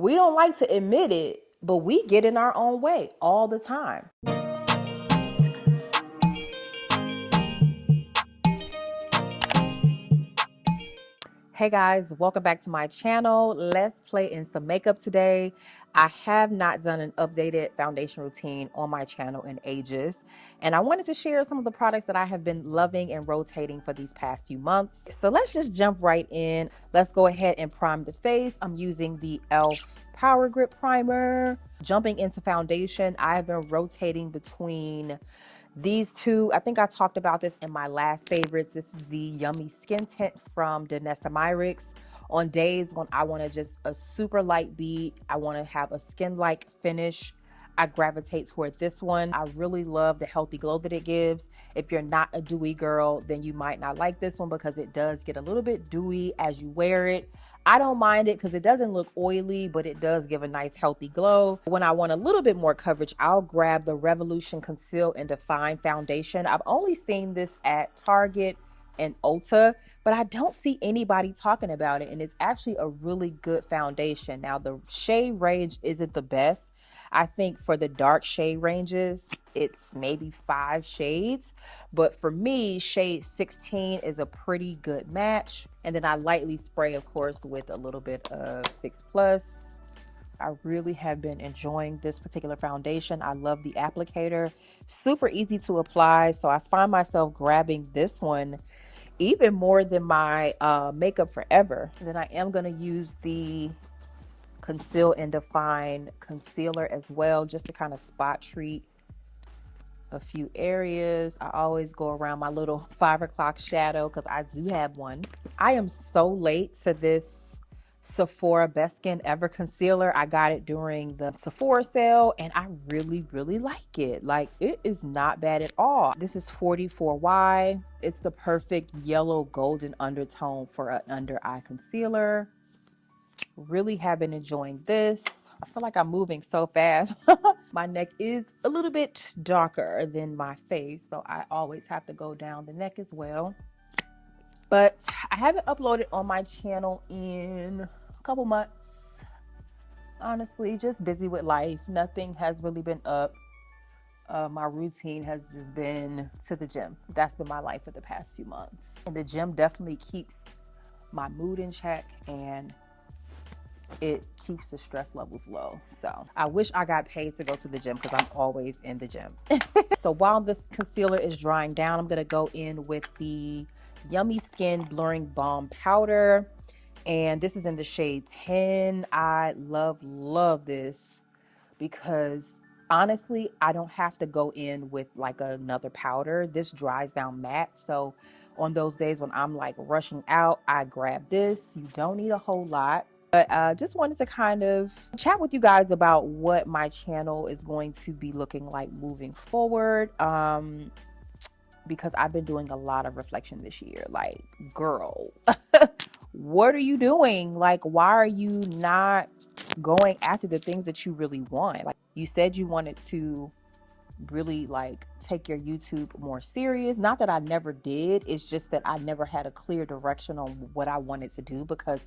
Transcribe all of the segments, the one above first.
We don't like to admit it, but we get in our own way all the time. Hey guys, welcome back to my channel. Let's play in some makeup today. I have not done an updated foundation routine on my channel in ages, and I wanted to share some of the products that I have been loving and rotating for these past few months. So let's just jump right in. Let's go ahead and prime the face. I'm using the e.l.f. Power Grip Primer. Jumping into foundation, I have been rotating between these two. I think I talked about this in my last favorites. This is the Yummy Skin Tint from Danessa Myricks. On days when I want to just a super light beat, I want to have a skin-like finish, I gravitate toward this one. I really love the healthy glow that it gives. If you're not a dewy girl, then you might not like this one because it does get a little bit dewy as you wear it. I don't mind it because it doesn't look oily, but it does give a nice healthy glow. When I want a little bit more coverage, I'll grab the Revolution Conceal and Define Foundation. I've only seen this at Target and Ulta, but I don't see anybody talking about it, and it's actually a really good foundation. Now, the shade range isn't the best. I think for the dark shade ranges, it's maybe 5 shades, but for me, shade 16 is a pretty good match. And then I lightly spray, of course, with a little bit of Fix Plus. I really have been enjoying this particular foundation. I love the applicator, super easy to apply. So I find myself grabbing this one even more than my Makeup Forever. And then I am going to use the Conceal and Define concealer as well, just to kind of spot treat a few areas. I always go around my little 5 o'clock shadow because I do have one. I am so late to this Sephora Best Skin Ever concealer. I got it during the Sephora sale and I really like it. Like, it is not bad at all. This is 44Y. It's the perfect yellow golden undertone for an under eye concealer. Really have been enjoying this. I feel like I'm moving so fast. My neck is a little bit darker than my face, so I always have to go down the neck as well. But I haven't uploaded on my channel in a couple months. Honestly, just busy with life. Nothing has really been up. My routine has just been to the gym. That's been my life for the past few months. And the gym definitely keeps my mood in check and it keeps the stress levels low. So I wish I got paid to go to the gym because I'm always in the gym. So while this concealer is drying down, I'm going to go in with the Yummy Skin Blurring Balm Powder. And this is in the shade 10. I love this because honestly, I don't have to go in with like another powder. This dries down matte. So on those days when I'm like rushing out, I grab this. You don't need a whole lot. But just wanted to kind of chat with you guys about what my channel is going to be looking like moving forward. Because I've been doing a lot of reflection this year. Like, girl, what are you doing? Like, why are you not going after the things that you really want? Like, you said you wanted to really like take your YouTube more serious. Not that I never did. It's just that I never had a clear direction on what I wanted to do because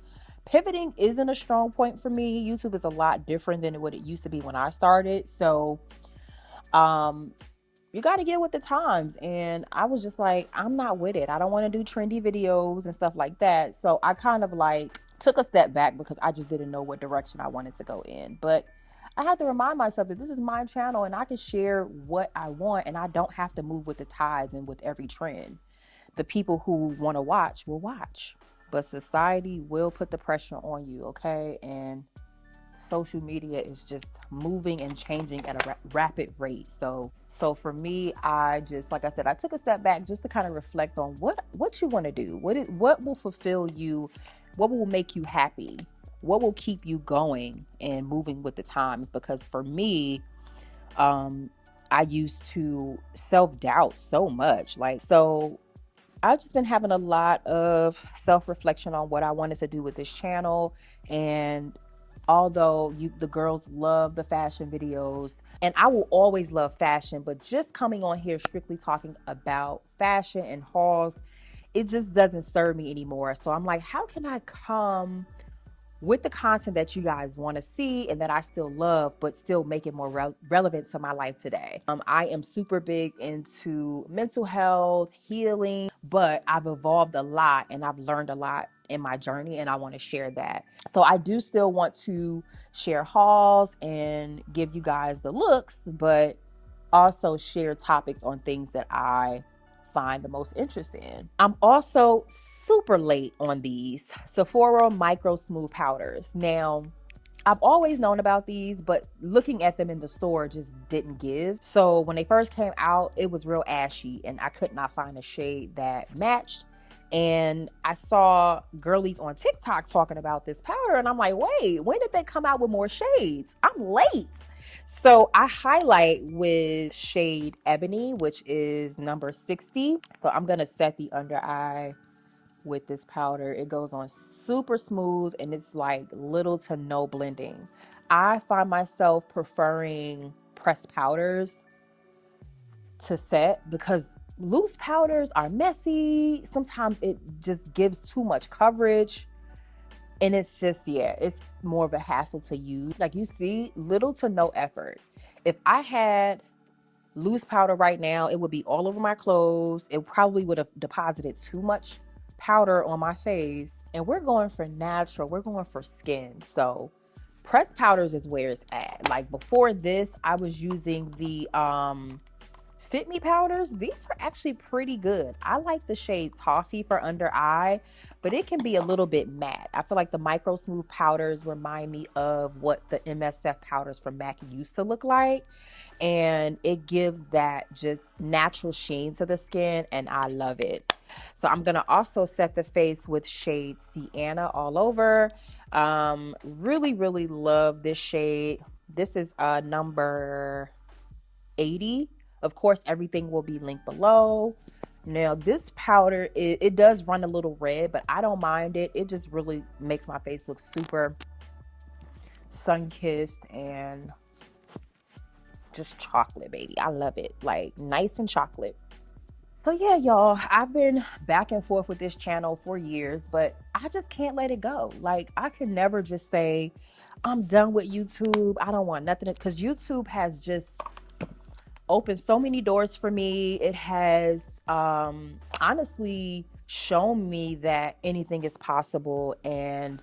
pivoting isn't a strong point for me. YouTube is a lot different than what it used to be when I started. So, you got to get with the times. And I was just like, I'm not with it. I don't want to do trendy videos and stuff like that. So I kind of like took a step back because I just didn't know what direction I wanted to go in. But I had to remind myself that this is my channel and I can share what I want and I don't have to move with the tides and with every trend. The people who want to watch will watch, but society will put the pressure on you, okay? And social media is just moving and changing at a rapid rate. So for me, I just, like I said, I took a step back just to kind of reflect on what you want to do. What will fulfill you? What will make you happy? What will keep you going and moving with the times? Because for me, I used to self-doubt so much. So I've just been having a lot of self-reflection on what I wanted to do with this channel. And although the girls love the fashion videos, and I will always love fashion, but just coming on here strictly talking about fashion and hauls, it just doesn't serve me anymore. So I'm like, how can I come with the content that you guys want to see and that I still love, but still make it more relevant to my life today. I am super big into mental health, healing, but I've evolved a lot and I've learned a lot in my journey, and I want to share that. So I do still want to share hauls and give you guys the looks, but also share topics on things that I find the most interest in. I'm also super late on these Sephora Micro Smooth Powders. Now, I've always known about these, but looking at them in the store just didn't give. So when they first came out, it was real ashy and I could not find a shade that matched. And I saw girlies on TikTok talking about this powder, and I'm like, wait, when did they come out with more shades? I'm late. So I highlight with shade Ebony, which is number 60. So I'm going to set the under eye with this powder. It goes on super smooth and it's like little to no blending. I find myself preferring pressed powders to set because loose powders are messy. Sometimes it just gives too much coverage. And it's just, yeah, it's more of a hassle to use. Like you see, little to no effort. If I had loose powder right now, it would be all over my clothes. It probably would have deposited too much powder on my face. And we're going for natural. We're going for skin. So pressed powders is where it's at. Like before this, I was using the Fit Me powders. These are actually pretty good. I like the shade Toffee for under eye, but it can be a little bit matte. I feel like the Micro Smooth powders remind me of what the MSF powders from MAC used to look like. And it gives that just natural sheen to the skin, and I love it. So I'm going to also set the face with shade Sienna all over. Really, really love this shade. This is number 80. Of course, everything will be linked below. Now, this powder, it does run a little red, but I don't mind it. It just really makes my face look super sun-kissed and just chocolate, baby. I love it. Like, nice and chocolate. So yeah, y'all, I've been back and forth with this channel for years, but I just can't let it go. Like, I can never just say, I'm done with YouTube. I don't want nothing, because YouTube has just opened so many doors for me. It has honestly shown me that anything is possible, and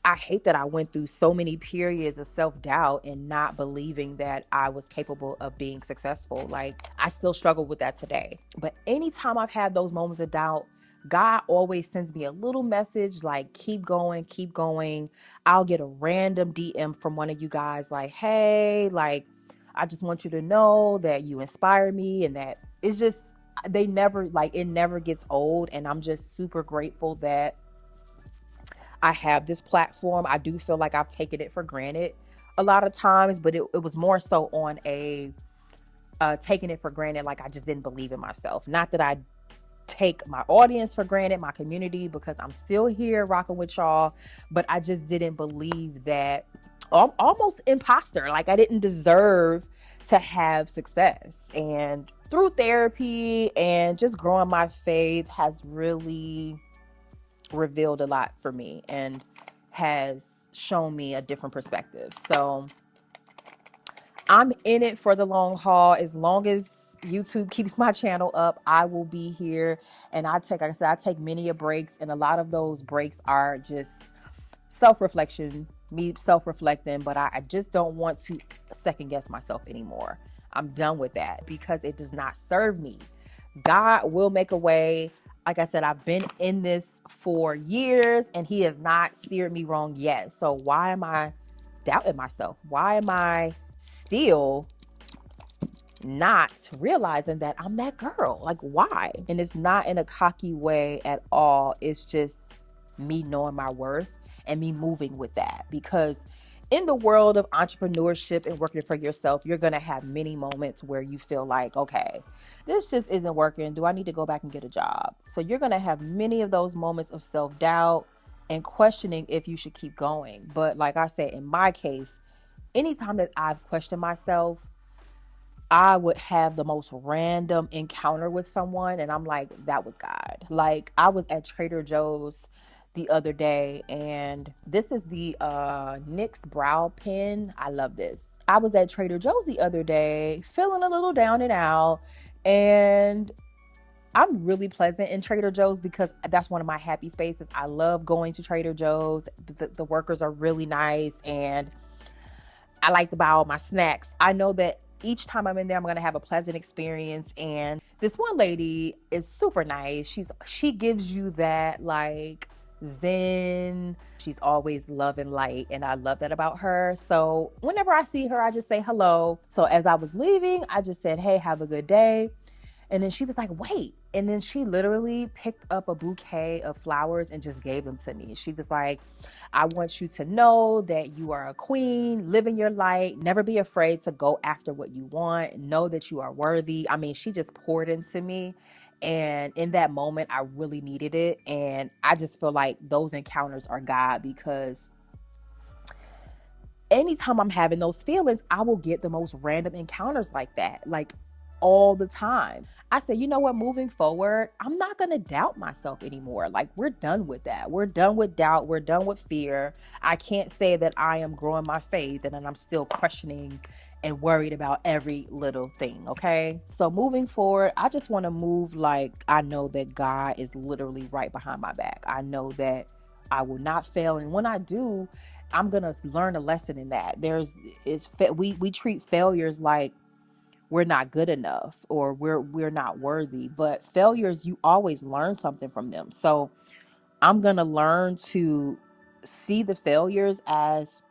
I hate that I went through so many periods of self-doubt and not believing that I was capable of being successful. Like, I still struggle with that today. But anytime I've had those moments of doubt, God always sends me a little message like, keep going, keep going. I'll get a random DM from one of you guys like, hey, like, I just want you to know that you inspire me, and that it's just, they never, like, it never gets old. And I'm just super grateful that I have this platform. I do feel like I've taken it for granted a lot of times, but it was more so on a taking it for granted. Like, I just didn't believe in myself. Not that I take my audience for granted, my community, because I'm still here rocking with y'all, but I just didn't believe that. Almost imposter. Like, I didn't deserve to have success. And through therapy and just growing my faith has really revealed a lot for me and has shown me a different perspective. So I'm in it for the long haul. As long as YouTube keeps my channel up, I will be here. And like I said, I take many breaks, and a lot of those breaks are just self-reflection, me self-reflecting, but I just don't want to second guess myself anymore. I'm done with that because it does not serve me. God will make a way. Like I said, I've been in this for years and he has not steered me wrong yet. So why am I doubting myself? Why am I still not realizing that I'm that girl? Like, why? And it's not in a cocky way at all. It's just me knowing my worth and me moving with that. Because in the world of entrepreneurship and working for yourself, you're going to have many moments where you feel like, okay, this just isn't working. Do I need to go back and get a job? So you're going to have many of those moments of self-doubt and questioning if you should keep going. But like I said, in my case, anytime that I've questioned myself, I would have the most random encounter with someone, and I'm like, that was God. Like, I was at Trader Joe's the other day, and this is the NYX brow pen. I love this. I was at Trader Joe's the other day feeling a little down and out, and I'm really pleasant in Trader Joe's because that's one of my happy spaces. I love going to Trader Joe's. The workers are really nice, and I like to buy all my snacks. I know that each time I'm in there, I'm going to have a pleasant experience. And this one lady is super nice. She gives you that like zen. She's always love and light, and I love that about her. So whenever I see her, I just say hello. So as I was leaving, I just said, "Hey, have a good day." And then she was like, "Wait." And then she literally picked up a bouquet of flowers and just gave them to me. She was like, "I want you to know that you are a queen, living your light, never be afraid to go after what you want, know that you are worthy." I mean, she just poured into me. And in that moment, I really needed it. And I just feel like those encounters are God, because anytime I'm having those feelings, I will get the most random encounters like that, like all the time. I said, you know what, moving forward, I'm not going to doubt myself anymore. Like, we're done with that. We're done with doubt. We're done with fear. I can't say that I am growing my faith and then I'm still questioning and worried about every little thing. Okay. So moving forward, I just want to move like I know that God is literally right behind my back. I know that I will not fail. And when I do, I'm going to learn a lesson in that. We treat failures like we're not good enough or we're not worthy, but failures, you always learn something from them. So I'm going to learn to see the failures as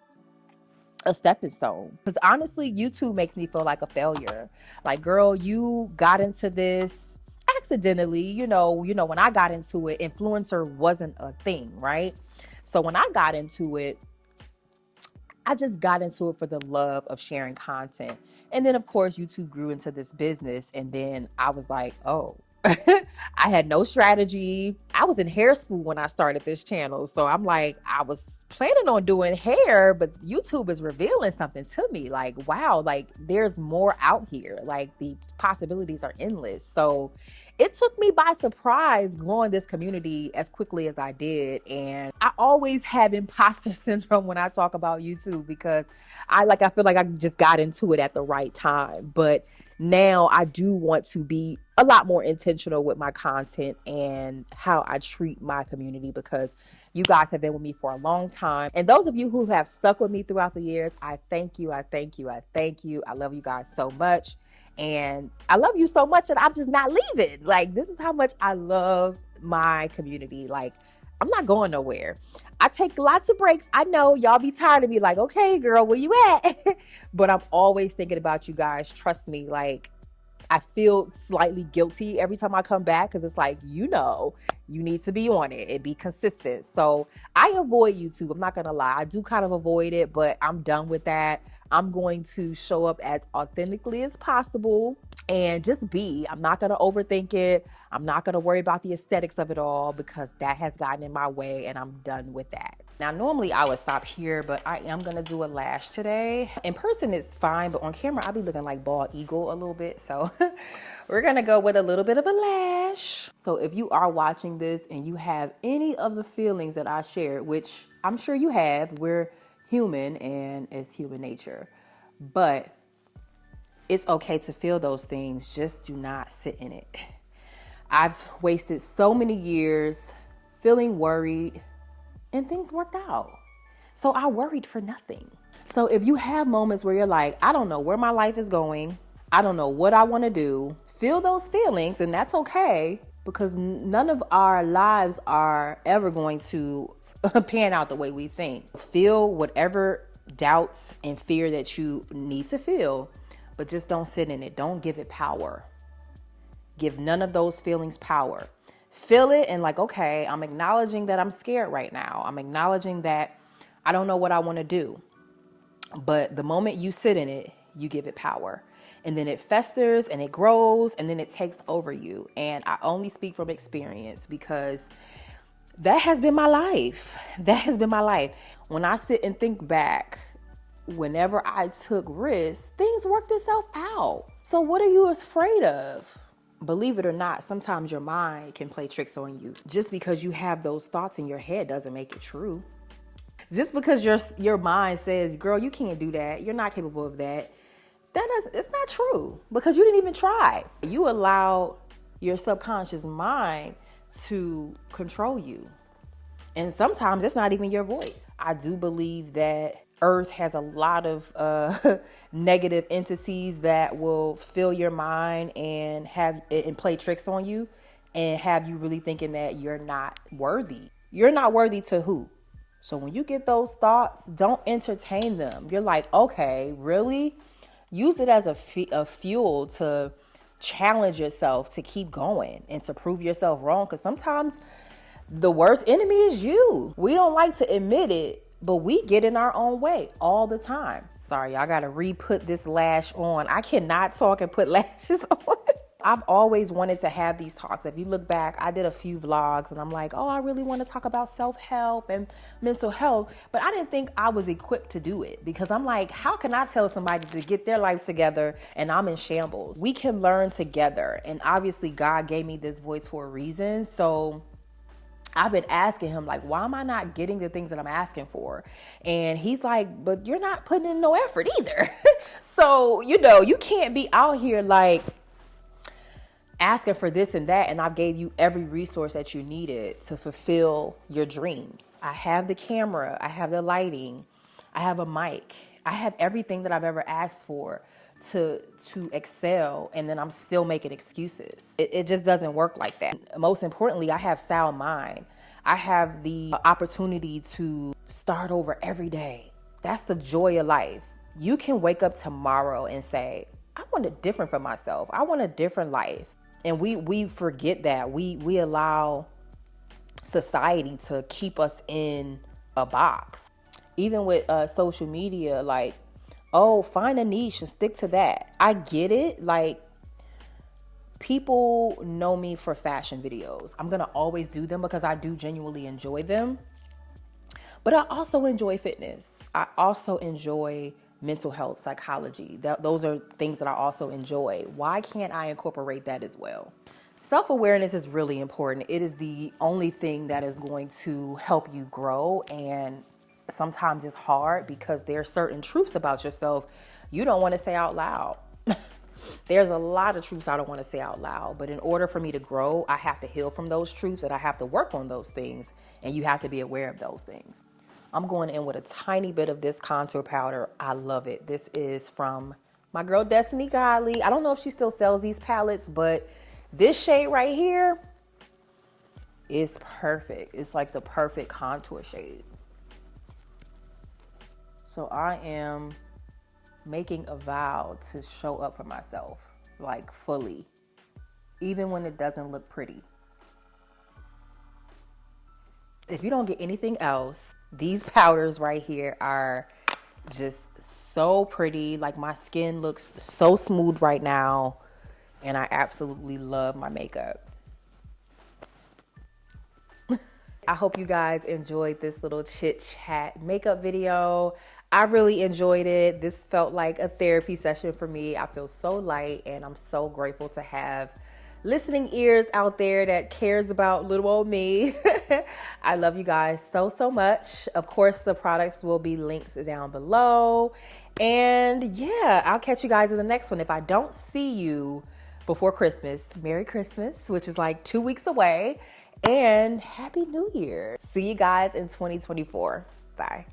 a stepping stone, because honestly, YouTube makes me feel like a failure. Like, girl, you got into this accidentally. When I got into it, influencer wasn't a thing, right? So when I got into it, I just got into it for the love of sharing content. And then, of course, YouTube grew into this business. And then I was like, oh, I had no strategy. I was in hair school when I started this channel. So I'm like, I was planning on doing hair, but YouTube is revealing something to me. Like, wow, like there's more out here. Like, the possibilities are endless. So it took me by surprise growing this community as quickly as I did. And I always have imposter syndrome when I talk about YouTube, because I feel like I just got into it at the right time. But now I do want to be a lot more intentional with my content and how I treat my community, because you guys have been with me for a long time. And those of you who have stuck with me throughout the years, I thank you. I thank you. I thank you. I love you guys so much. And I love you so much that I'm just not leaving. Like, this is how much I love my community. Like, I'm not going nowhere. I take lots of breaks. I know y'all be tired of me, like, okay, girl, where you at? But I'm always thinking about you guys. Trust me. Like, I feel slightly guilty every time I come back, because it's like, you need to be on it and be consistent. So I avoid YouTube. I'm not going to lie. I do kind of avoid it, but I'm done with that. I'm going to show up as authentically as possible and just be. I'm not going to overthink it. I'm not going to worry about the aesthetics of it all, because that has gotten in my way, and I'm done with that. Now, normally I would stop here, but I am going to do a lash today. In person, it's fine, but on camera, I'll be looking like bald eagle a little bit. So we're going to go with a little bit of a lash. So if you are watching this and you have any of the feelings that I shared, which I'm sure you have, we're human and it's human nature, but it's okay to feel those things. Just do not sit in it. I've wasted so many years feeling worried, and things worked out. So I worried for nothing. So if you have moments where you're like, I don't know where my life is going, I don't know what I want to do, feel those feelings, and that's okay, because none of our lives are ever going to pan out the way we think. Feel whatever doubts and fear that you need to feel, but just don't sit in it. Don't give it power. Give none of those feelings power. Feel it and like, okay, I'm acknowledging that I'm scared right now. I'm acknowledging that I don't know what I want to do. But the moment you sit in it, you give it power. And then it festers and it grows and then it takes over you. And I only speak from experience, because that has been my life. That has been my life. When I sit and think back, whenever I took risks, things worked itself out. So what are you afraid of? believe it or not, sometimes your mind can play tricks on you. Just because you have those thoughts in your head doesn't make it true. Just because your mind says, girl, you can't do that, you're not capable of that, it's not true, because you didn't even try. You allow your subconscious mind to control you. And sometimes it's not even your voice. I do believe that Earth has a lot of negative entities that will fill your mind and play tricks on you and have you really thinking that you're not worthy. You're not worthy to who? So when you get those thoughts, don't entertain them. You're like, okay, really? Use it as a fuel to challenge yourself to keep going and to prove yourself wrong. Because sometimes the worst enemy is you. We don't like to admit it, but we get in our own way all the time. Sorry, I gotta re-put this lash on. I cannot talk and put lashes on. I've always wanted to have these talks. If you look back, I did a few vlogs and I'm like, oh, I really want to talk about self-help and mental health. But I didn't think I was equipped to do it, because I'm like, how can I tell somebody to get their life together and I'm in shambles? We can learn together. And obviously God gave me this voice for a reason. So I've been asking him, like, why am I not getting the things that I'm asking for? And he's like, but you're not putting in no effort either. So, you can't be out here like asking for this and that, and I gave you every resource that you needed to fulfill your dreams. I have the camera, I have the lighting, I have a mic, I have everything that I've ever asked for to excel, and then I'm still making excuses. It just doesn't work like that. Most importantly, I have sound mind. I have the opportunity to start over every day. That's the joy of life. You can wake up tomorrow and say, I want it different for myself. I want a different life. And we forget that. We allow society to keep us in a box. Even with social media, like, oh, find a niche and stick to that. I get it. Like, people know me for fashion videos. I'm going to always do them because I do genuinely enjoy them. But I also enjoy fitness. I also enjoy mental health, psychology. Those are things that I also enjoy. Why can't I incorporate that as well? Self-awareness is really important. It is the only thing that is going to help you grow. And sometimes it's hard because there are certain truths about yourself you don't want to say out loud. There's a lot of truths I don't want to say out loud. But in order for me to grow, I have to heal from those truths, and I have to work on those things. And you have to be aware of those things. I'm going in with a tiny bit of this contour powder. I love it. This is from my girl, Destiny Godly. I don't know if she still sells these palettes, but this shade right here is perfect. It's like the perfect contour shade. So I am making a vow to show up for myself, like fully, even when it doesn't look pretty. If you don't get anything else, these powders right here are just so pretty. Like, my skin looks so smooth right now, and I absolutely love my makeup. I hope you guys enjoyed this little chit chat makeup video. I really enjoyed it. This felt like a therapy session for me. I feel so light, and I'm so grateful to have listening ears out there that cares about little old me. I love you guys so much. Of course, the products will be linked down below. And yeah, I'll catch you guys in the next one. If I don't see you before Christmas, Merry Christmas, which is like 2 weeks away, and Happy New Year. See you guys in 2024. Bye.